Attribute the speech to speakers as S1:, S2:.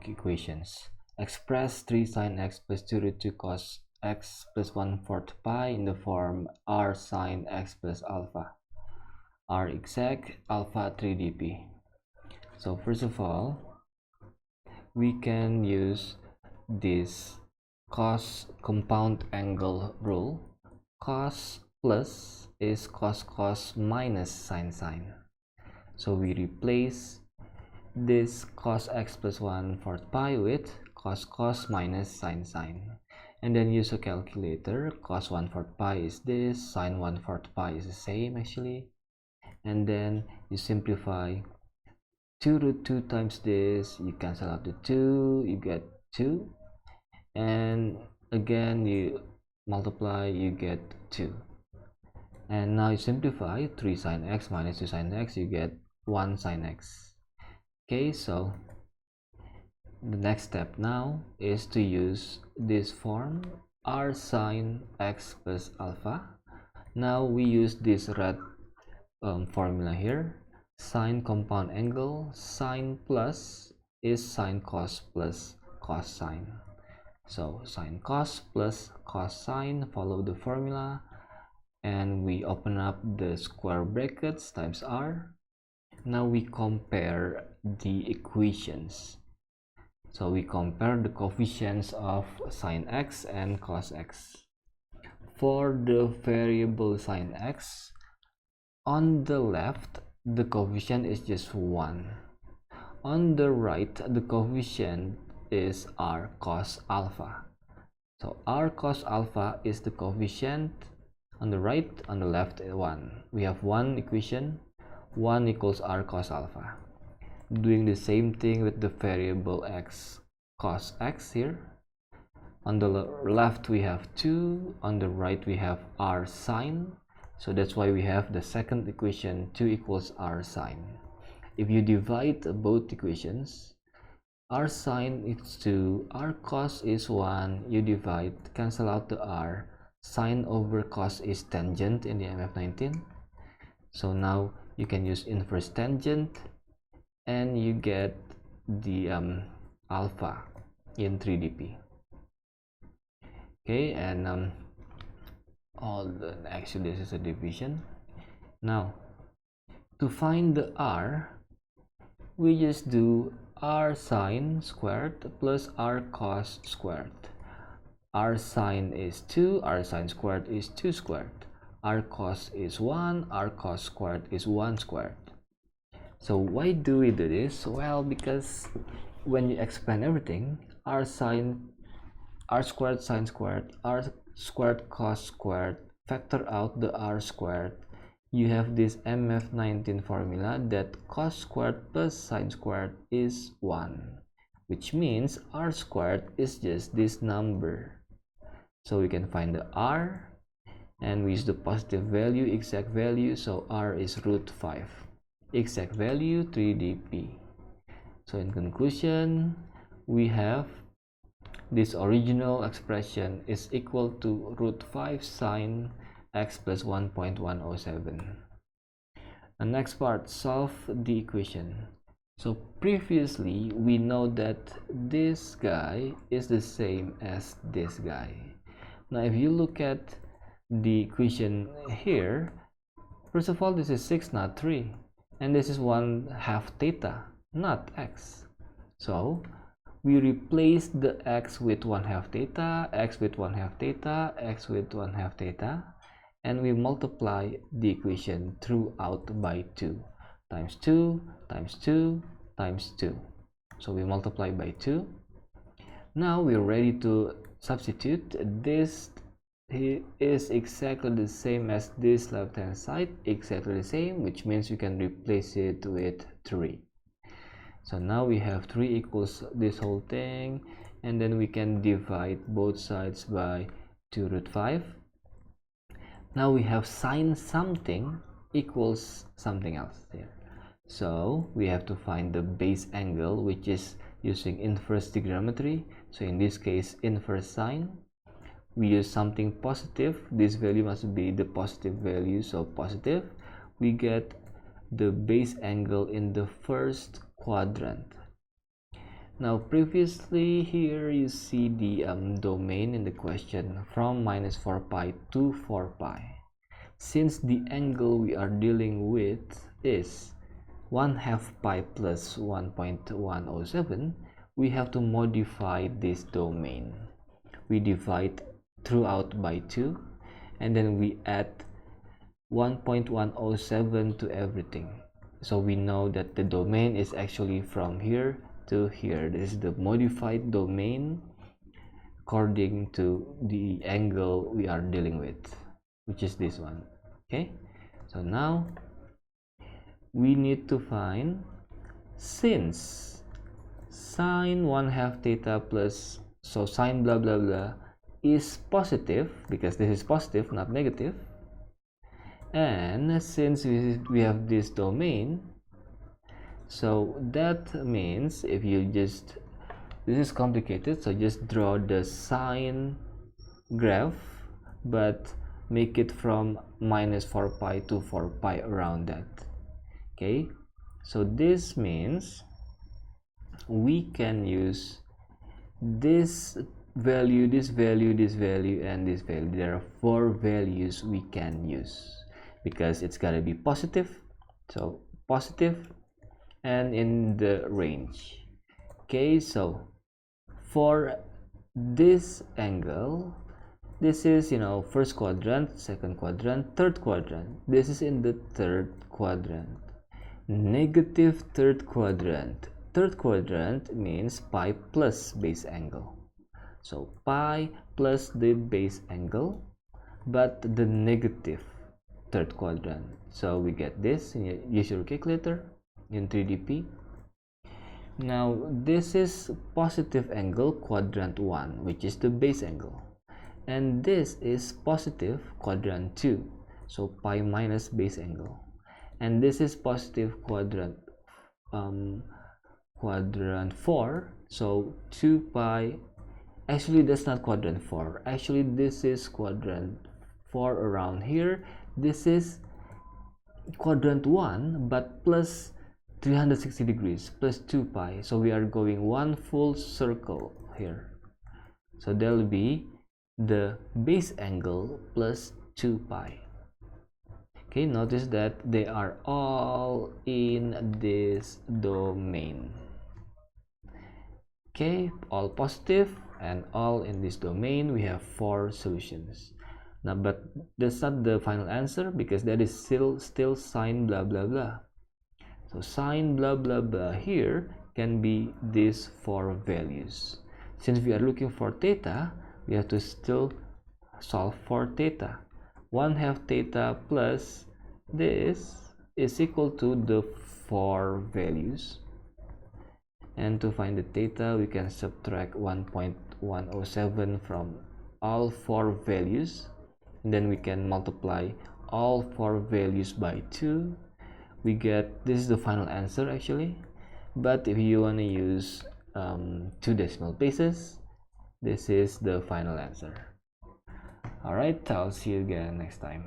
S1: equations. Express 3 sine x plus 2 root 2 cos x plus 1/4 pi in the form r sine x plus alpha, r exact, alpha 3dp. So first of all, we can use this cos compound angle rule. Cos plus is cos minus sine. So we replace this cos x plus 1/4 pi with cos minus sine, and then use a calculator. Cos 1/4 pi is this, sine 1/4 pi is the same actually, and then you simplify 2 root 2 times this, you cancel out the 2, you get 2, and again you multiply, you get 2, and now you simplify 3 sine x minus 2 sine x, you get 1 sine x. Okay, so the next step now is to use this form r sine x plus alpha. Now we use this red formula here. Sine compound angle, sine plus is sine cos plus cos sine. So sine cos plus cos sine, follow the formula, and we open up the square brackets times r. Now we compare the equations. So we compare the coefficients of sine x and cos x. For the variable sine x, on the left the coefficient is just 1. On the right the coefficient is r cos alpha. So r cos alpha is the coefficient on the right, on the left 1. We have one equation, 1 equals r cos alpha. Doing the same thing with the variable x cos x here. On the left we have 2, on the right we have r sine. So that's why we have the second equation, 2 equals r sine. If you divide both equations, r sine is 2, r cos is 1, you divide, cancel out the r, sine over cos is tangent in the MF19. So now you can use inverse tangent and you get the alpha in 3dp. Okay, and actually this is a division. Now to find the r, we just do r sine squared plus r cos squared. R sine is 2, r sine squared is 2 squared, r cos is 1, r cos squared is 1 squared. So why do we do this? Well, because when you explain everything, r squared sine squared, r squared cos squared, factor out the r squared, you have this MF19 formula that cos squared plus sine squared is 1, which means r squared is just this number. So we can find the r, and we use the positive value, exact value, so r is root 5, exact value 3dp. So in conclusion, we have this original expression is equal to root 5 sine x plus 1.107. The next part, solve the equation. So previously we know that this guy is the same as this guy. Now if you look at the equation here, first of all, this is 6 not 3, and this is 1/2 theta, not x. So we replace the x with 1/2 theta, x with 1/2 theta, x with 1/2 theta, and we multiply the equation throughout by 2 times 2 times 2 times 2. So we multiply by 2. Now we're ready to substitute. This is exactly the same as this left hand side, exactly the same, which means we can replace it with 3. So now we have 3 equals this whole thing, and then we can divide both sides by 2 root 5. Now we have sine something equals something else here. So we have to find the base angle, which is using inverse trigonometry. So in this case, inverse sine. We use something positive. This value must be the positive value, so positive. We get the base angle in the first quadrant. Now previously here you see the domain in the question from minus 4 pi to 4 pi. Since the angle we are dealing with is 1/2 pi plus 1.107, we have to modify this domain. We divide throughout by 2 and then we add 1.107 to everything. So we know that the domain is actually from here to here. This is the modified domain according to the angle we are dealing with, which is this one. Okay, so now we need to find, since sine 1/2 theta plus, so sine blah blah blah is positive, because this is positive not negative, and since we have this domain, so that means if you just, this is complicated, so just draw the sine graph but make it from minus 4 pi to 4 pi around that. Okay, so this means we can use this value, this value, this value, and this value. There are 4 values we can use because it's gotta be positive, so positive and in the range. Okay, so for this angle, this is, you know, first quadrant, second quadrant, third quadrant. This is in the third quadrant. Negative third quadrant. Third quadrant means pi plus base angle. So pi plus the base angle, but the negative third quadrant. So we get this, use your calculator in 3dp. Now this is positive angle quadrant 1, which is the base angle, and this is positive quadrant 2, so pi minus base angle, and this is positive quadrant 4, so 2 pi, actually that's not quadrant 4, actually this is quadrant 4 around here. This is quadrant 1 but plus 360 degrees plus 2 pi, so we are going one full circle here, so there will be the base angle plus 2 pi. Okay, notice that they are all in this domain. Okay, all positive and all in this domain. We have 4 solutions. Now, but that's not the final answer, because that is still sine blah blah blah. So sine blah blah blah here can be these 4 values. Since we are looking for theta, we have to still solve for theta. 1/2 theta plus this is equal to the 4 values. And to find the theta, we can subtract 1.107 from all 4 values. And then we can multiply all 4 values by 2. We get, this is the final answer actually, but if you want to use 2 decimal places, this is the final answer. Alright, I'll see you again next time.